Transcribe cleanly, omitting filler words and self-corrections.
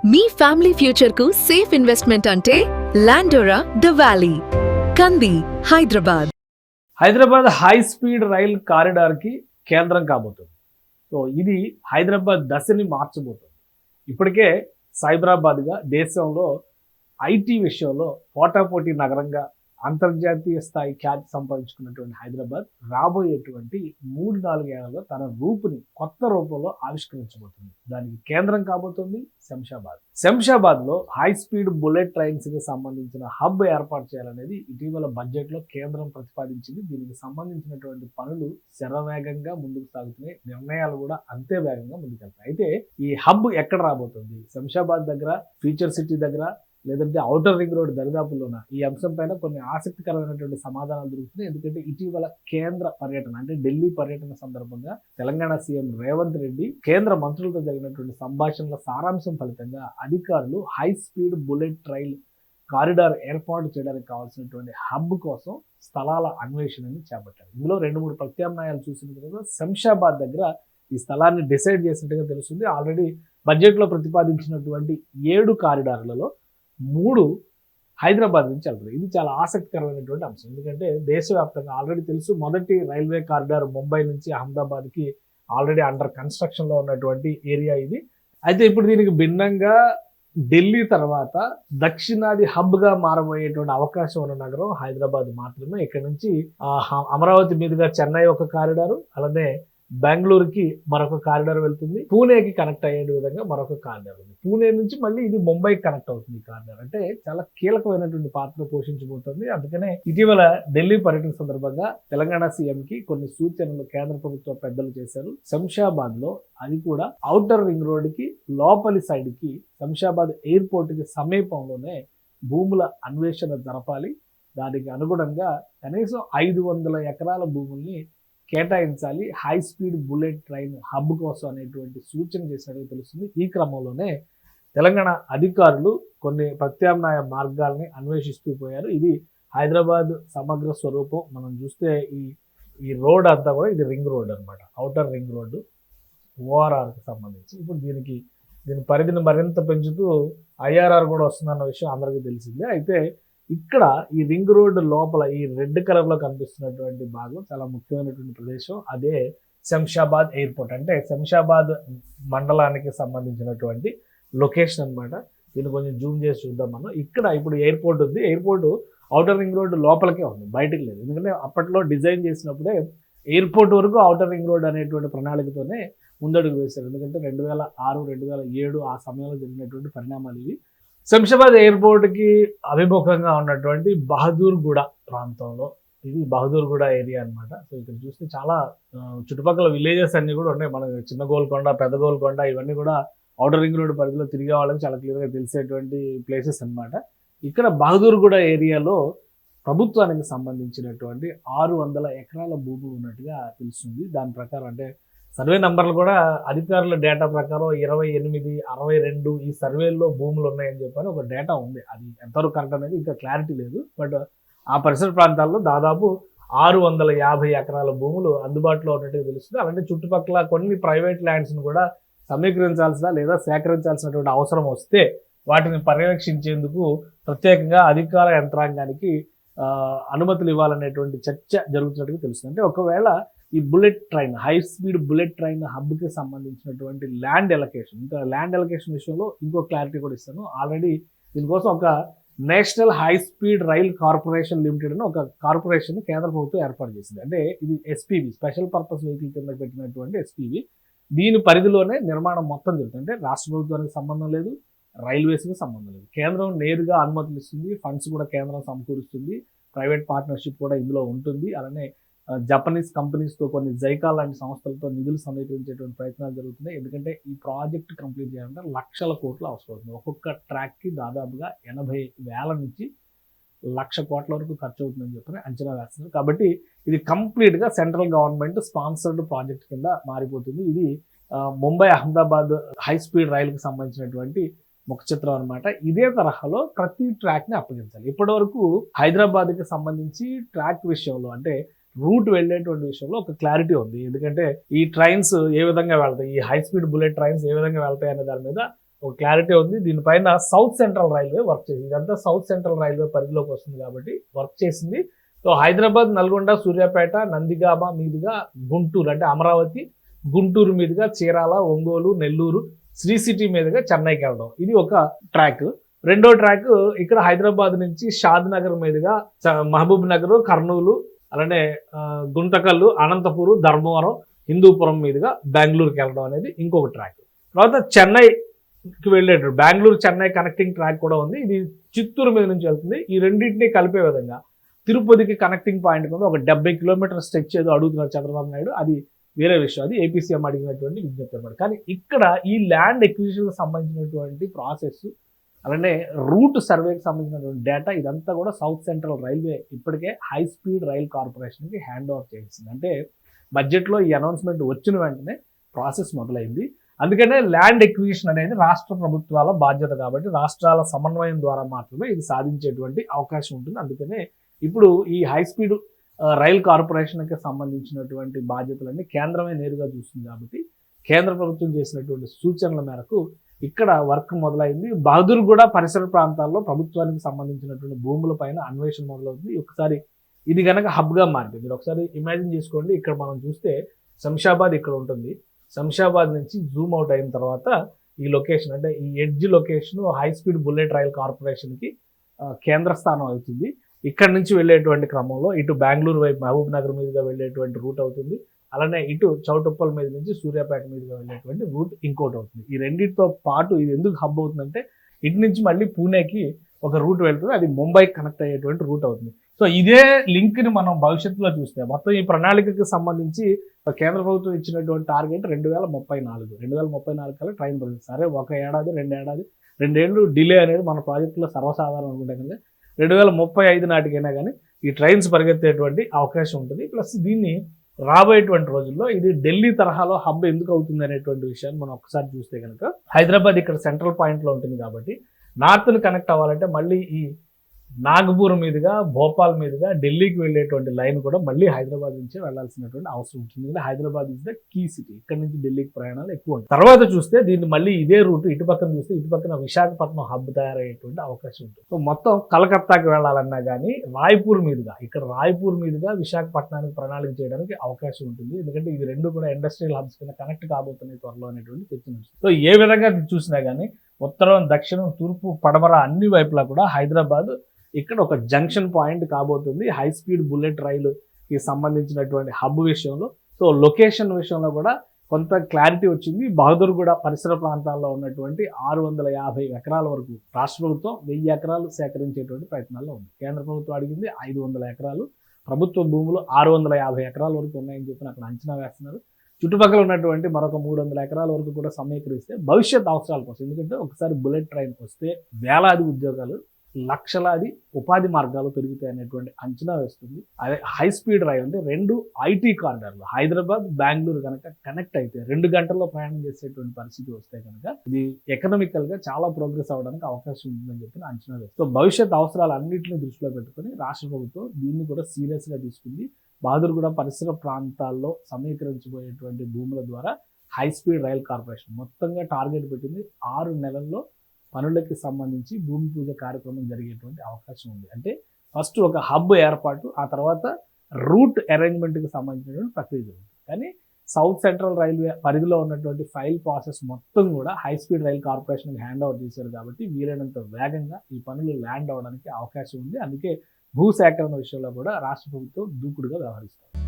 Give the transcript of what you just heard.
మీ family future కు safe investment అంటే లాండోరా the valley, కంది, Hyderabad. Hyderabad high speed rail corridor కి కేంద్రం కాబోతుంది. సో ఇది హైదరాబాద్ దశని మార్చబోతుంది. ఇప్పటికే సైబరాబాద్గా దేశంలో ఐటీ విషయంలో పోటాపోటీ నగరంగా అంతర్జాతీయ స్థాయి ఖ్యాతి సంపాదించుకున్నటువంటి హైదరాబాద్ రాబోయేటువంటి 3-4 ఏళ్లలో తన రూపుని కొత్త రూపంలో ఆవిష్కరించబోతుంది. దానికి కేంద్రం కాబోతుంది శంషాబాద్ లో హై స్పీడ్ బుల్లెట్ ట్రైన్స్ కి సంబంధించిన హబ్ ఏర్పాటు చేయాలనేది ఇటీవల బడ్జెట్ లో కేంద్రం ప్రతిపాదించింది. దీనికి సంబంధించినటువంటి పనులు శరవేగంగా ముందుకు సాగుతున్నాయి, నిర్ణయాలు కూడా అంతే వేగంగా ముందుకెళ్తాయి. అయితే ఈ హబ్ ఎక్కడ రాబోతుంది? శంషాబాద్ దగ్గర, ఫ్యూచర్ సిటీ దగ్గర, లేదంటే ఔటర్ రింగ్ రోడ్ దరిదాపుల్లోన? ఈ అంశం పైన కొన్ని ఆసక్తికరమైనటువంటి సమాధానాలు దొరుకుతున్నాయి. ఎందుకంటే ఇటీవల కేంద్ర పర్యటన అంటే ఢిల్లీ పర్యటన సందర్భంగా తెలంగాణ సీఎం రేవంత్ రెడ్డి కేంద్ర మంత్రులతో జరిగినటువంటి సంభాషణల సారాంశం ఫలితంగా అధికారులు high speed bullet rail corridor ఏర్పాటు చేయడానికి కావాల్సినటువంటి హబ్ కోసం స్థలాల అన్వేషణని చేపట్టారు. ఇందులో 2-3 ప్రత్యామ్నాయాలు చూసిన తర్వాత శంషాబాద్ దగ్గర ఈ స్థలాన్ని డిసైడ్ చేసినట్టుగా తెలుస్తుంది. ఆల్రెడీ బడ్జెట్లో ప్రతిపాదించినటువంటి 7 కారిడార్లలో 3 హైదరాబాద్ నుంచి వెళ్తుంది. ఇది చాలా ఆసక్తికరమైనటువంటి అంశం. ఎందుకంటే దేశవ్యాప్తంగా ఆల్రెడీ తెలుసు, మొదటి రైల్వే కారిడార్ ముంబై నుంచి అహ్మదాబాద్కి ఆల్రెడీ అండర్ కన్స్ట్రక్షన్లో ఉన్నటువంటి ఏరియా ఇది. అయితే ఇప్పుడు దీనికి భిన్నంగా ఢిల్లీ తర్వాత దక్షిణాది హబ్గా మారబోయేటువంటి అవకాశం ఉన్న నగరం హైదరాబాద్ మాత్రమే. ఇక్కడ నుంచి అమరావతి మీదుగా చెన్నై ఒక కారిడారు, అలానే బెంగళూరుకి మరొక కారిడార్ వెళ్తుంది, పూణేకి కనెక్ట్ అయ్యే విధంగా మరొక కారిడార్ ఉంది. పూణే నుంచి మళ్ళీ ఇది ముంబైకి కనెక్ట్ అవుతుంది. ఈ కారిడార్ అంటే చాలా కీలకమైనటువంటి పాత్ర పోషించబోతుంది. అందుకనే ఇటీవల ఢిల్లీ పర్యటన సందర్భంగా తెలంగాణ సీఎం కి కొన్ని సూచనలు కేంద్ర ప్రభుత్వ పెద్దలు చేశారు. శంషాబాద్ లో, అది కూడా ఔటర్ రింగ్ రోడ్ కి లోపలి సైడ్ కి, శంషాబాద్ ఎయిర్పోర్ట్ కి సమీపంలోనే భూముల అన్వేషణ జరపాలి. దానికి అనుగుణంగా కనీసం 500 ఎకరాల భూముల్ని కేటాయించాలి high speed bullet train hub కోసం అనేటువంటి సూచన చేసినట్టు తెలుస్తుంది. ఈ క్రమంలోనే తెలంగాణ అధికారులు కొన్ని ప్రత్యామ్నాయ మార్గాల్ని అన్వేషిస్తూ పోయారు. ఇది హైదరాబాద్ సమగ్ర స్వరూపం. మనం చూస్తే ఈ రోడ్ అంతా కూడా ఇది రింగ్ రోడ్ అనమాట, ఔటర్ రింగ్ రోడ్డు ఓఆర్ఆర్కి సంబంధించి. ఇప్పుడు దీని పరిధిని మరింత పెంచుతూ ఐఆర్ఆర్ కూడా వస్తుందన్న విషయం అందరికీ తెలిసిందే. అయితే ఇక్కడ ఈ రింగ్ రోడ్ లోపల ఈ రెడ్ కలర్ లో కనిపిస్తున్నటువంటి భాగం చాలా ముఖ్యమైనటువంటి ప్రదేశం. అదే శంషాబాద్ ఎయిర్పోర్ట్. అంటే శంషాబాద్ మండలానికి సంబంధించినటువంటి లొకేషన్ అనమాట. దీన్ని కొంచెం జూమ్ చేసి చూద్దాం మనం. ఇక్కడ ఇప్పుడు ఎయిర్పోర్ట్ ఉంది. ఎయిర్పోర్ట్ ఔటర్ రింగ్ రోడ్ లోపలికే ఉంది, బయటకు లేదు. ఎందుకంటే అప్పట్లో డిజైన్ చేసినప్పుడే ఎయిర్పోర్ట్ వరకు ఔటర్ రింగ్ రోడ్ అనేటువంటి ప్రణాళికతోనే ముందడుగు వేశారు. ఎందుకంటే 2006, 2007 ఆ సమయంలో జరిగినటువంటి పరిణామాలు ఇవి. శంషాబాద్ ఎయిర్పోర్ట్కి అభిముఖంగా ఉన్నటువంటి బహదూర్గూడ ప్రాంతంలో, ఇది బహదూర్గూడ ఏరియా అనమాట. సో ఇక్కడ చూస్తే చాలా చుట్టుపక్కల విలేజెస్ అన్ని కూడా ఉన్నాయి. మనకి చిన్న గోల్కొండ, పెద్ద గోల్కొండ ఇవన్నీ కూడా ఔటర్ రింగ్ రోడ్ పరిధిలో తిరిగే వాళ్ళకి చాలా క్లియర్గా తెలిసేటువంటి ప్లేసెస్ అనమాట. ఇక్కడ బహదూర్గూడ ఏరియాలో ప్రభుత్వానికి సంబంధించినటువంటి 600 ఎకరాల భూములు ఉన్నట్టుగా తెలుస్తుంది. దాని ప్రకారం అంటే సర్వే నంబర్లు కూడా అధికారుల డేటా ప్రకారం 28, 62 ఈ సర్వేల్లో భూములు ఉన్నాయని చెప్పని ఒక డేటా ఉంది. అది ఎంతవరకు కరెక్ట్ అనేది ఇంకా క్లారిటీ లేదు. బట్ ఆ పరిసర ప్రాంతాల్లో దాదాపు 650 ఎకరాల భూములు అందుబాటులో ఉన్నట్టుగా తెలుస్తుంది. అలాంటి చుట్టుపక్కల కొన్ని ప్రైవేట్ ల్యాండ్స్ను కూడా సమీకరించాల్సిన లేదా సేకరించాల్సినటువంటి అవసరం వస్తే వాటిని పర్యవేక్షించేందుకు ప్రత్యేకంగా అధికార యంత్రాంగానికి అనుమతులు ఇవ్వాలనేటువంటి చర్చ జరుగుతున్నట్టుగా తెలుస్తుంది. అంటే ఒకవేళ ఈ bullet train, high speed bullet train హబ్కి సంబంధించినటువంటి ల్యాండ్ ఎలకేషన్, ఇంకా ల్యాండ్ ఎలకేషన్ విషయంలో ఇంకో క్లారిటీ కూడా ఇస్తాను. ఆల్రెడీ దీనికోసం ఒక national high speed rail corporation limited అని ఒక కార్పొరేషన్ కేంద్ర ప్రభుత్వం ఏర్పాటు చేసింది. అంటే ఇది ఎస్పీవి, స్పెషల్ పర్పస్ వెహికల్ కింద పెట్టినటువంటి ఎస్పీవి. దీని పరిధిలోనే నిర్మాణం మొత్తం జరుగుతుంది. అంటే రాష్ట్ర ప్రభుత్వానికి సంబంధం లేదు, రైల్వేస్కి సంబంధం లేదు. కేంద్రం నేరుగా అనుమతులు ఇస్తుంది, ఫండ్స్ కూడా కేంద్రం సమకూరుస్తుంది, ప్రైవేట్ పార్ట్నర్షిప్ కూడా ఇందులో ఉంటుంది. అలానే జపనీస్ కంపెనీస్తో, కొన్ని జైకా లాంటి సంస్థలతో నిధులు సమీకరించేటువంటి ప్రయత్నాలు జరుగుతున్నాయి. ఎందుకంటే ఈ ప్రాజెక్ట్ కంప్లీట్ చేయాలంటే లక్షల కోట్లు అవసరం అవుతుంది. ఒక్కొక్క ట్రాక్కి దాదాపుగా 80,000 నుంచి 1,00,000 కోట్ల వరకు ఖర్చు అవుతుందని చెప్పని అంచనా వేస్తున్నారు. కాబట్టి ఇది కంప్లీట్గా సెంట్రల్ గవర్నమెంట్ స్పాన్సర్డ్ ప్రాజెక్ట్ కింద మారిపోతుంది. ఇది ముంబై అహ్మదాబాద్ హై స్పీడ్ రైలుకి సంబంధించినటువంటి ముఖ చిత్రం అనమాట. ఇదే తరహాలో ప్రతి ట్రాక్ని అప్పగించాలి. ఇప్పటి వరకు హైదరాబాద్కి సంబంధించి ట్రాక్ విషయంలో, అంటే రూట్ వెళ్ళేటువంటి విషయంలో ఒక క్లారిటీ ఉంది. ఎందుకంటే ఈ ట్రైన్స్ ఏ విధంగా వెళ్తాయి, ఈ హై స్పీడ్ బుల్లెట్ ట్రైన్స్ ఏ విధంగా వెళ్తాయి అనే దాని మీద ఒక క్లారిటీ ఉంది. దీనిపైన సౌత్ సెంట్రల్ రైల్వే వర్క్ చేసింది. ఇదంతా సౌత్ సెంట్రల్ రైల్వే పరిధిలోకి వస్తుంది కాబట్టి వర్క్ చేసింది. సో హైదరాబాద్, నల్గొండ, సూర్యాపేట, నందిగామ మీదుగా గుంటూరు అంటే అమరావతి, గుంటూరు మీదుగా చీరాల, ఒంగోలు, నెల్లూరు, శ్రీ సిటీ మీదుగా చెన్నైకి వెళ్ళడం, ఇది ఒక ట్రాక్. రెండో ట్రాక్ ఇక్కడ హైదరాబాద్ నుంచి షాద్ నగర్ మీదుగా మహబూబ్ నగర్, కర్నూలు, అలానే గుంతకల్లు, అనంతపురం, ధర్మవరం, హిందూపురం మీదుగా బెంగళూరుకి వెళ్ళడం అనేది ఇంకొక ట్రాక్. తర్వాత చెన్నైకి వెళ్ళేటప్పుడు బెంగళూరు చెన్నై కనెక్టింగ్ ట్రాక్ కూడా ఉంది. ఇది చిత్తూరు మీద నుంచి వెళ్తుంది. ఈ రెండింటినీ కలిపే విధంగా తిరుపతికి కనెక్టింగ్ పాయింట్ కింద ఒక 70 కిలోమీటర్ స్ట్రెచ్ ఏదో అడుగుతున్నారు చంద్రబాబు నాయుడు. అది వేరే విషయం, అది ఏపీ సీఎం అడిగినటువంటి విజ్ఞప్తి అన్నమాట. కానీ ఇక్కడ ఈ ల్యాండ్ ఎక్విజిషన్కి సంబంధించినటువంటి ప్రాసెస్, అలానే రూట్ సర్వేకి సంబంధించినటువంటి డేటా, ఇదంతా కూడా సౌత్ సెంట్రల్ రైల్వే ఇప్పటికే హై స్పీడ్ రైల్ కార్పొరేషన్కి హ్యాండ్ ఓవర్ చేసింది. అంటే బడ్జెట్లో ఈ అనౌన్స్మెంట్ వచ్చిన వెంటనే ప్రాసెస్ మొదలైంది. అందుకనే ల్యాండ్ ఎక్విజిషన్ అనేది రాష్ట్ర ప్రభుత్వాల బాధ్యత కాబట్టి రాష్ట్రాల సమన్వయం ద్వారా మాత్రమే ఇది సాధించేటువంటి అవకాశం ఉంటుంది. అందుకనే ఇప్పుడు ఈ హై స్పీడ్ రైల్ కార్పొరేషన్కి సంబంధించినటువంటి బాధ్యతలన్నీ కేంద్రమే నేరుగా చూస్తుంది కాబట్టి కేంద్ర ప్రభుత్వం చేసినటువంటి సూచనల మేరకు ఇక్కడ వర్క్ మొదలైంది. బహదూర్గూడ పరిసర ప్రాంతాల్లో ప్రభుత్వానికి సంబంధించినటువంటి భూముల పైన అన్వేషణ మొదలవుతుంది. ఒకసారి ఇది కనుక హబ్గా మారింది. మీరు ఒకసారి ఇమాజిన్ చేసుకోండి. ఇక్కడ మనం చూస్తే శంషాబాద్ ఇక్కడ ఉంటుంది. శంషాబాద్ నుంచి జూమ్ అవుట్ అయిన తర్వాత ఈ లొకేషన్ అంటే ఈ edge location high speed bullet rail కార్పొరేషన్కి కేంద్ర స్థానం అవుతుంది. ఇక్కడ నుంచి వెళ్ళేటువంటి క్రమంలో ఇటు బెంగళూరు వైపు మహబూబ్ నగర్ మీదుగా వెళ్ళేటువంటి రూట్ అవుతుంది. అలానే ఇటు చౌటుప్పల్ మీద నుంచి సూర్యాపేట మీదుగా వెళ్ళేటువంటి రూట్ ఇంకోటి అవుతుంది. ఈ రెండింటితో పాటు ఇది ఎందుకు హబ్ అవుతుందంటే ఇటు నుంచి మళ్ళీ పూణేకి ఒక రూట్ వెళ్తుంది. అది ముంబైకి కనెక్ట్ అయ్యేటువంటి రూట్ అవుతుంది. సో ఇదే లింక్ని మనం భవిష్యత్తులో చూస్తే మొత్తం ఈ ప్రణాళికకి సంబంధించి కేంద్ర ప్రభుత్వం ఇచ్చినటువంటి టార్గెట్ 2034 కల్లా ట్రైన్ పరిస్థితి. సరే ఒక ఏడాది, రెండేళ్ళు డిలే అనేది మన ప్రాజెక్టులో సర్వసాధారణం అనుకుంటే కనుక 2035 నాటికైనా కానీ ఈ ట్రైన్స్ పరిగెత్తేటువంటి అవకాశం ఉంటుంది. ప్లస్ దీన్ని రాబోయేటువంటి రోజుల్లో ఇది ఢిల్లీ తరహాలో హబ్ ఎందుకు అవుతుంది అనేటువంటి విషయాన్ని మనం ఒకసారి చూస్తే కనుక హైదరాబాద్ ఇక్కడ సెంట్రల్ పాయింట్లో ఉంటుంది కాబట్టి నార్త్ని కనెక్ట్ అవ్వాలంటే మళ్ళీ ఈ నాగపూర్ మీదుగా, భోపాల్ మీదుగా ఢిల్లీకి వెళ్ళేటువంటి లైన్ కూడా మళ్ళీ హైదరాబాద్ నుంచే వెళ్లాల్సినటువంటి అవసరం ఉంటుంది. ఎందుకంటే Hyderabad is the key city. ఇక్కడ నుంచి ఢిల్లీకి ప్రయాణాలు ఎక్కువ ఉంటాయి. తర్వాత చూస్తే దీన్ని మళ్ళీ ఇదే రూట్ ఇటు పక్కన చూస్తే ఇటు పక్కన విశాఖపట్నం హబ్ తయారయ్యేటువంటి అవకాశం ఉంటుంది. సో మొత్తం కలకత్తాకి వెళ్ళాలన్నా కానీ రాయ్పూర్ మీదుగా విశాఖపట్నానికి ప్రణాళిక చేయడానికి అవకాశం ఉంటుంది. ఎందుకంటే ఇవి రెండు కూడా ఇండస్ట్రియల్ హబ్స్ కింద కనెక్ట్ కాబోతున్నాయి త్వరలో అనేటువంటి చర్చ. సో ఏ విధంగా చూసినా కానీ ఉత్తరం, దక్షిణం, తూర్పు, పడమర అన్ని వైపులా కూడా హైదరాబాద్ ఇక్కడ ఒక జంక్షన్ పాయింట్ కాబోతుంది హై స్పీడ్ బుల్లెట్ రైలుకి సంబంధించినటువంటి హబ్ విషయంలో. సో లొకేషన్ విషయంలో కూడా కొంత క్లారిటీ వచ్చింది. బహదూర్గూడ పరిసర ప్రాంతాల్లో ఉన్నటువంటి 650 ఎకరాల వరకు రాష్ట్ర ప్రభుత్వం 1000 ఎకరాలు సేకరించేటువంటి ప్రయత్నాల్లో ఉంది. కేంద్ర ప్రభుత్వం అడిగింది 500 ఎకరాలు. ప్రభుత్వ భూములు 650 ఎకరాల వరకు ఉన్నాయని చెప్పి అక్కడ అంచనా వేస్తున్నారు. చుట్టుపక్కల ఉన్నటువంటి మరొక 300 ఎకరాల వరకు కూడా సమీకరిస్తే భవిష్యత్ అవసరాల కోసం, ఎందుకంటే ఒకసారి బుల్లెట్ ట్రైన్ వస్తే వేలాది ఉద్యోగాలు, లక్షలాది ఉపాధి మార్గాలు పెరుగుతాయి అనేటువంటి అంచనా వేస్తుంది. అదే హై స్పీడ్ రైల్ అంటే 2 ఐటీ కారిడార్లు హైదరాబాద్, బెంగళూరు కనుక కనెక్ట్ అయితే 2 గంటల్లో ప్రయాణం చేసేటువంటి పరిస్థితి వస్తే కనుక ఇది ఎకనామికల్ గా చాలా ప్రోగ్రెస్ అవ్వడానికి అవకాశం ఉంటుందని చెప్పి అంచనా వేస్తుంది. సో భవిష్యత్ అవసరాలు అన్నింటినీ దృష్టిలో పెట్టుకుని రాష్ట్ర ప్రభుత్వం దీన్ని కూడా సీరియస్ గా తీసుకుంది. బహదూర్గూడ పరిసర ప్రాంతాల్లో సమీకరించబోయేటువంటి భూముల ద్వారా హై స్పీడ్ రైల్ కార్పొరేషన్ మొత్తంగా టార్గెట్ పెట్టింది 6 నెలల్లో పనులకి సంబంధించి భూమి పూజ కార్యక్రమం జరిగేటువంటి అవకాశం ఉంది. అంటే ఫస్ట్ ఒక హబ్ ఏర్పాటు, ఆ తర్వాత రూట్ అరేంజ్మెంట్కి సంబంధించినటువంటి ప్రక్రియ జరుగుతుంది. కానీ సౌత్ సెంట్రల్ రైల్వే పరిధిలో ఉన్నటువంటి ఫైల్ ప్రాసెస్ మొత్తం కూడా హై స్పీడ్ రైల్ కార్పొరేషన్కి హ్యాండ్ ఓవర్ చేశారు కాబట్టి వీలైనంత వేగంగా ఈ పనులు ల్యాండ్ అవ్వడానికి అవకాశం ఉంది. అందుకే భూసేకరణ విషయంలో కూడా రాష్ట్ర ప్రభుత్వం దూకుడుగా వ్యవహరిస్తారు.